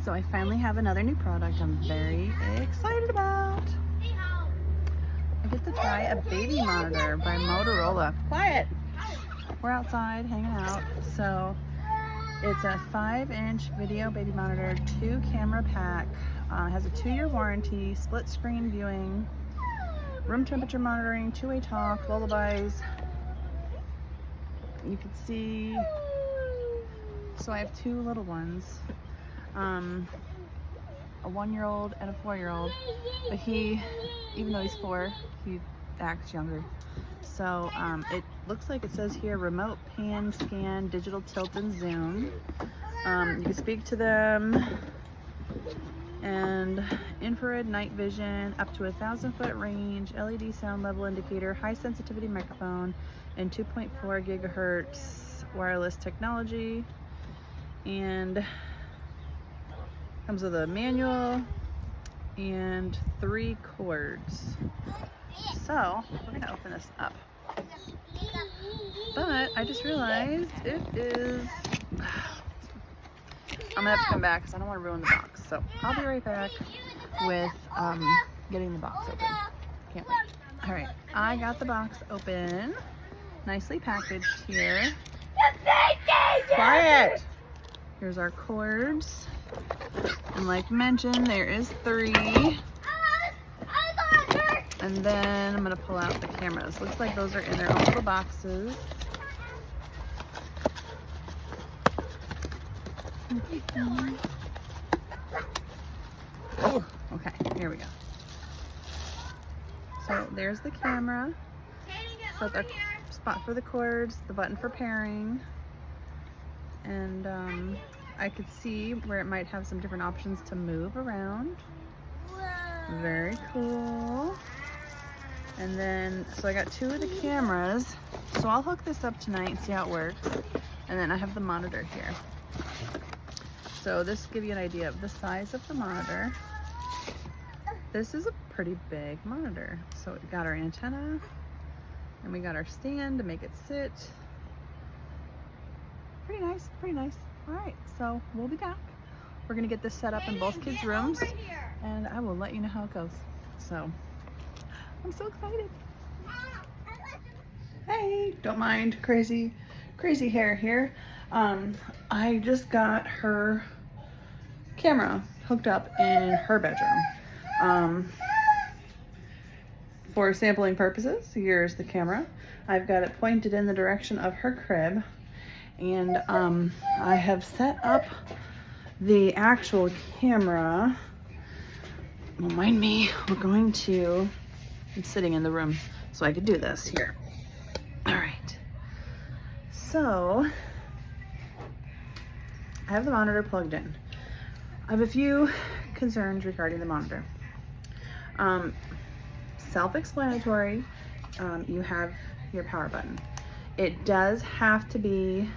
So I finally have another new product I'm very excited about. I get to try a baby monitor by Motorola. Quiet! We're outside hanging out. So it's a 5-inch video baby monitor, 2-camera pack. It has a 2-year warranty, split screen viewing, room temperature monitoring, 2-way talk, lullabies. You can see, so I have 2 little ones. A 1-year-old and a 4-year-old, but he, even though he's 4, he acts younger. So it looks like it says here remote pan, scan, digital tilt and zoom. You can speak to them, and infrared night vision, up to 1,000-foot range, LED sound level indicator, high sensitivity microphone, and 2.4 gigahertz wireless technology. And comes with a manual and 3 cords. So we're gonna open this up. But I just realized it is, I'm gonna have to come back because I don't want to ruin the box. So I'll be right back with getting the box open. Can't wait. All right, I got the box open, nicely packaged here. Quiet! Here's our cords. And like mentioned, there is 3. And then I'm gonna pull out the cameras. Looks like those are in their own little boxes. Oh, okay, here we go. So there's the camera. So the spot for the cords, the button for pairing, and I could see where it might have some different options to move around. Very cool. And then, so I got 2 of the cameras. So I'll hook this up tonight and see how it works. And then I have the monitor here. So this will give you an idea of the size of the monitor. This is a pretty big monitor. So we got our antenna, and we got our stand to make it sit. Pretty nice, pretty nice. All right, so we'll be back. We're gonna get this set up in both kids' rooms, and I will let you know how it goes. So, I'm so excited. Hey, don't mind crazy hair here. I just got her camera hooked up in her bedroom. For sampling purposes, here's the camera. I've got it pointed in the direction of her crib. And I have set up the actual camera. Don't mind me, I'm sitting in the room so I could do this here. All right, so I have the monitor plugged in. I have a few concerns regarding the monitor. Self-explanatory, you have your power button. It does have to be,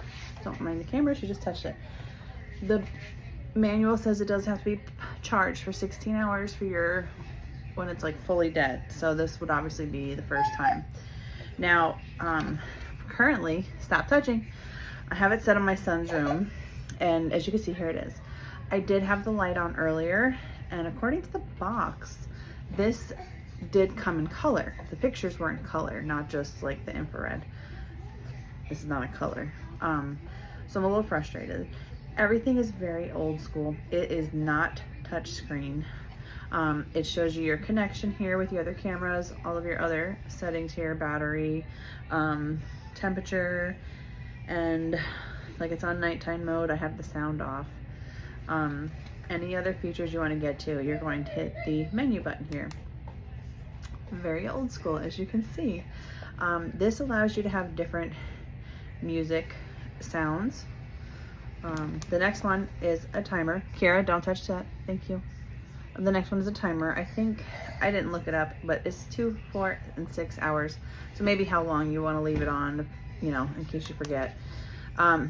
don't mind the camera, she just touched it. The manual says it does have to be charged for 16 hours for your, when it's like fully dead. So this would obviously be the first time. Now, currently, stop touching. I have it set in my son's room, and as you can see, here it is. I did have the light on earlier, and according to the box, this did come in color. The pictures were in color, not just like the infrared. This is not a color. So I'm a little frustrated. Everything is very old school. It is not touch screen. It shows you your connection here with your other cameras, all of your other settings here, battery, temperature, and like it's on nighttime mode. I have the sound off. Any other features you want to get to, you're going to hit the menu button here. Very old school, as you can see. This allows you to have different music sounds. The next one is a timer. Kira, don't touch that. Thank you. The next one is a timer. I think, I didn't look it up, but it's 2, 4, and 6 hours. So maybe how long you want to leave it on, you know, in case you forget.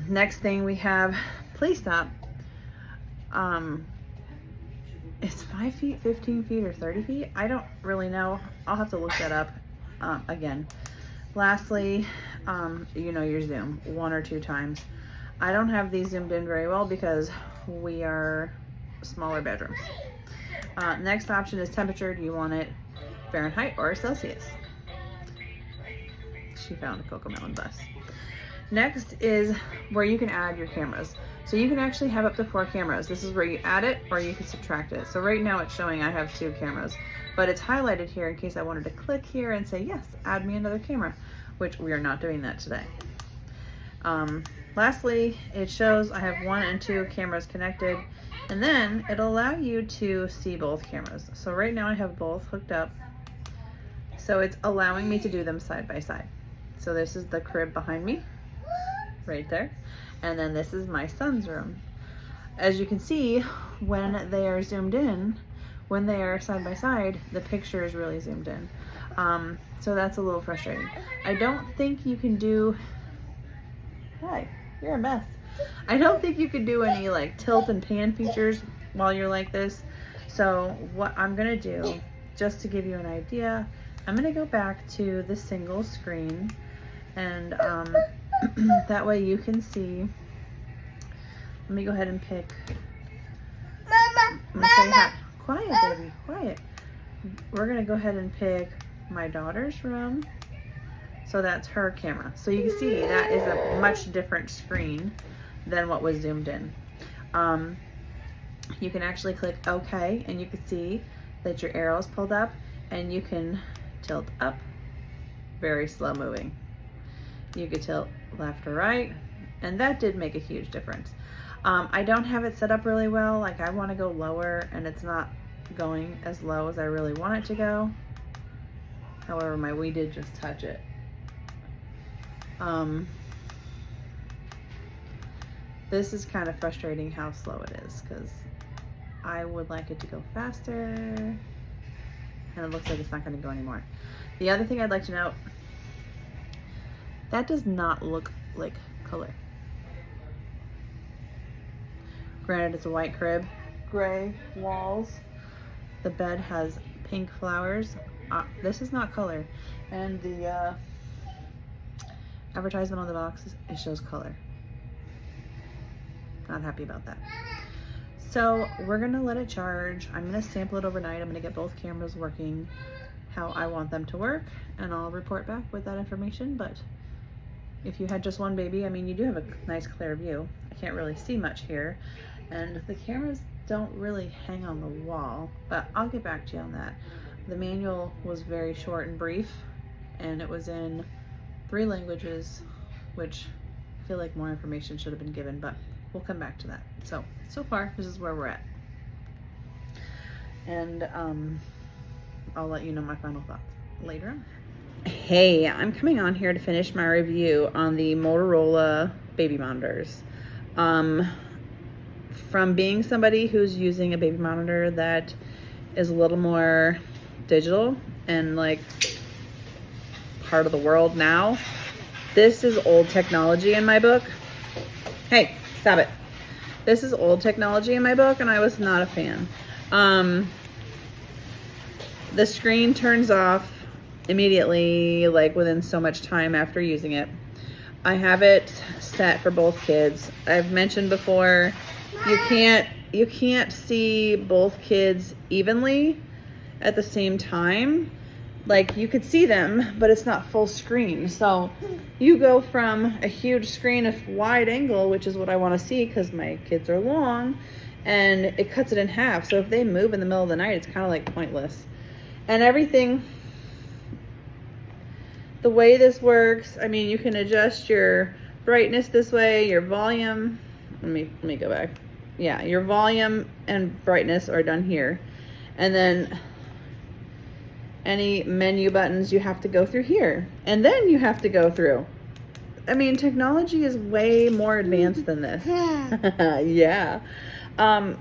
Next thing we have, please stop. It's 5 feet, 15 feet, or 30 feet. I don't really know. I'll have to look that up again. Lastly, you know your zoom 1 or 2 times. I don't have these zoomed in very well because we are smaller bedrooms. Next option is temperature. Do you want it Fahrenheit or Celsius? She found a Cocomelon bus. Next is where you can add your cameras. So you can actually have up to 4 cameras. This is where you add it or you can subtract it. So right now it's showing I have 2 cameras, but it's highlighted here in case I wanted to click here and say, yes, add me another camera, which we are not doing that today. Lastly, it shows I have 1 and 2 cameras connected, and then it'll allow you to see both cameras. So right now I have both hooked up. So it's allowing me to do them side by side. So this is the crib behind me, right there. And then this is my son's room. As you can see, when they are zoomed in, when they are side by side, the picture is really zoomed in. So that's a little frustrating. I don't think you can do, hi, you're a mess. I don't think you could do any like tilt and pan features while you're like this. So what I'm gonna do, just to give you an idea, I'm gonna go back to the single screen, and that way you can see. Let me go ahead and pick. Mama. Quiet, baby, quiet. We're gonna go ahead and pick my daughter's room. So that's her camera. So you can see that is a much different screen than what was zoomed in. You can actually click OK, and you can see that your arrow is pulled up, and you can tilt up, very slow moving. You could tilt left or right, and that did make a huge difference. I don't have it set up really well. Like, I want to go lower, and it's not going as low as I really want it to go. However, my Wii did just touch it. This is kind of frustrating how slow it is, because I would like it to go faster, and it looks like it's not going to go anymore. The other thing I'd like to note, that does not look like color. Granted, it's a white crib, gray walls. The bed has pink flowers. This is not color. And the advertisement on the box, it shows color. Not happy about that. So we're gonna let it charge. I'm gonna sample it overnight. I'm gonna get both cameras working how I want them to work, and I'll report back with that information. But if you had just one baby, I mean, you do have a nice clear view. I can't really see much here, and the cameras don't really hang on the wall, but I'll get back to you on that. The manual was very short and brief, and it was in 3 languages, which I feel like more information should have been given, but we'll come back to that. So far, this is where we're at. And I'll let you know my final thoughts later on. Hey, I'm coming on here to finish my review on the Motorola baby monitors. From being somebody who's using a baby monitor that is a little more digital and like part of the world now, this is old technology in my book. Hey, stop it. This is old technology in my book, and I was not a fan. The screen turns off immediately, like within so much time after using it. I have it set for both kids. I've mentioned before, you can't see both kids evenly at the same time. Like, you could see them, but it's not full screen. So you go from a huge screen of wide angle, which is what I want to see because my kids are long, and it cuts it in half. So if they move in the middle of the night, it's kind of like pointless. And everything, the way this works, I mean, you can adjust your brightness this way, your volume. Let me go back. Yeah, your volume and brightness are done here. And then any menu buttons you have to go through here, and then you have to go through. I mean, technology is way more advanced than this. Yeah. I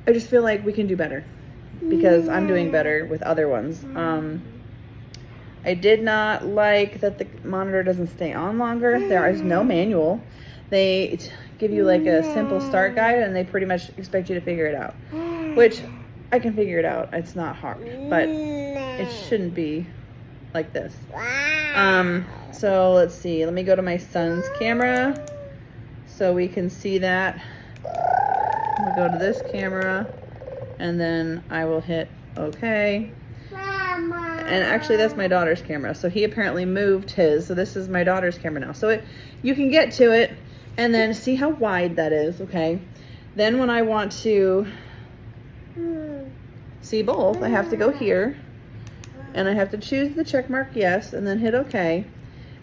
just feel like we can do better because I'm doing better with other ones. I did not like that the monitor doesn't stay on longer. There is no manual. They give you like a simple start guide, and they pretty much expect you to figure it out, which I can figure it out. It's not hard, but it shouldn't be like this. So let's see. Let me go to my son's camera. so we can see that. We'll go to this camera and then I will hit okay. And actually that's my daughter's camera. So he apparently moved his. So this is my daughter's camera now. So you can get to it and then see how wide that is, okay? Then when I want to see both, I have to go here and I have to choose the check mark yes and then hit okay.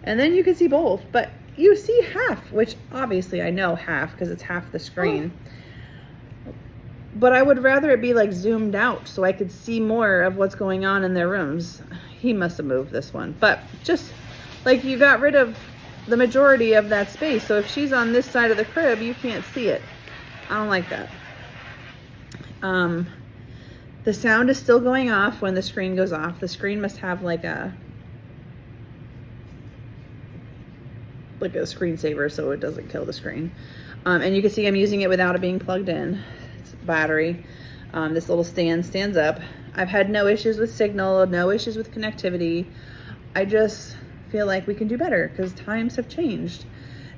And then you can see both, but you see half, which obviously I know half because it's half the screen. But I would rather it be like zoomed out so I could see more of what's going on in their rooms. He must have moved this one, but just like you got rid of the majority of that space. So if she's on this side of the crib, you can't see it. I don't like that. The sound is still going off when the screen goes off. The screen must have like a screensaver so it doesn't kill the screen. And you can see I'm using it without it being plugged in. It's battery. This little stand stands up. I've had no issues with signal, no issues with connectivity. I just feel like we can do better because times have changed.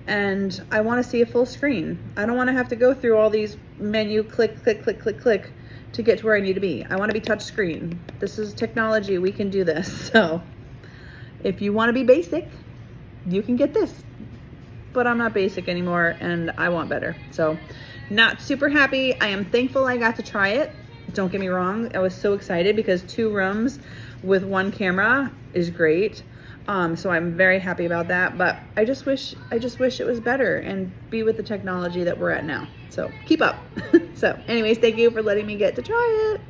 And I want to see a full screen. I don't want to have to go through all these menu click, click, click, click, click to get to where I need to be. I want to be touch screen. This is technology. We can do this. So if you want to be basic, you can get this. But I'm not basic anymore and I want better. So not super happy. I am thankful I got to try it. Don't get me wrong. I was so excited because 2 rooms with 1 camera is great. So I'm very happy about that, but I just wish it was better and be with the technology that we're at now. So keep up. So anyways, thank you for letting me get to try it.